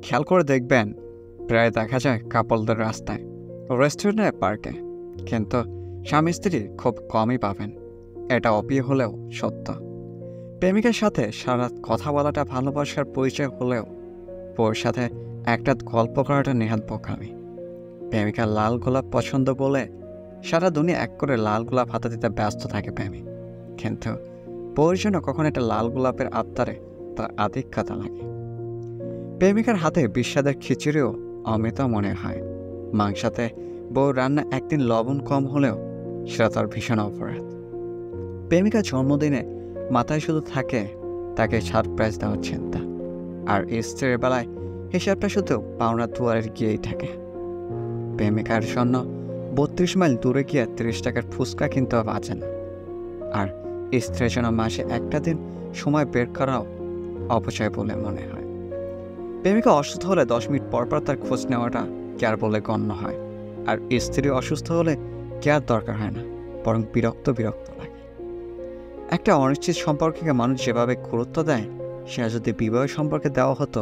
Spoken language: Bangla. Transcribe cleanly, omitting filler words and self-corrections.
খেয়াল করে দেখবেন, প্রায় দেখা যায় কাপলদের রাস্তায়, রেস্টুরেন্টে, পার্কে। কিন্তু স্বামী স্ত্রী খুব কমই পাবেন। এটা অপ্রিয় হলেও সত্য। প্রেমিকার সাথে সারা কথা বলাটা ভালোবাসার পরিচয় হলেও বউর সাথে একটা গল্প করাটা নেহাত বোকামি। প্রেমিকার লাল গোলাপ পছন্দ বলে সারা দুনিয়া এক করে লাল গোলাপ হাতে দিতে ব্যস্ত থাকে প্রেমিক। কিন্তু বউর জন্য কখন একটা লাল গোলাপের আত্মারে তার আধিক্যতা লাগে। প্রেমিকার হাতে বিস্বাদের খিচুড়িও অমৃত মনে হয়। মাংসাতে বউ রান্না একদিন লবণ কম হলেও সেটা তার ভীষণ অপরাধ। প্রেমিকার জন্মদিনে মাথায় শুধু থাকে তাকে সারপ্রাইজ দেওয়ার চিন্তা, আর স্ত্রীর বেলায় হিসাবটা শুধু পাওনা দুয়ারে গিয়েই থাকে। প্রেমিকার জন্য ৩২ মাইল দূরে গিয়ে ৩০ টাকার ফুচকা কিনতেও বাঁচে না। আর স্ত্রীর জন্য মাসে একটা দিন সময় বের করাও অপচয় বলে মনে হয়। প্রেমিকা অসুস্থ হলে 10 মিনিট পর পর তার খোঁজ নেওয়াটা কেয়ার বলে গণ্য হয়। আর স্ত্রী অসুস্থ হলে কেয়ার দরকার হয় না, বরং বিরক্ত লাগে। একটা অনিশ্চিত সম্পর্কে মানুষ যেভাবে গুরুত্ব দেয়, সেটা যদি বিবাহ সম্পর্কে দেওয়া হতো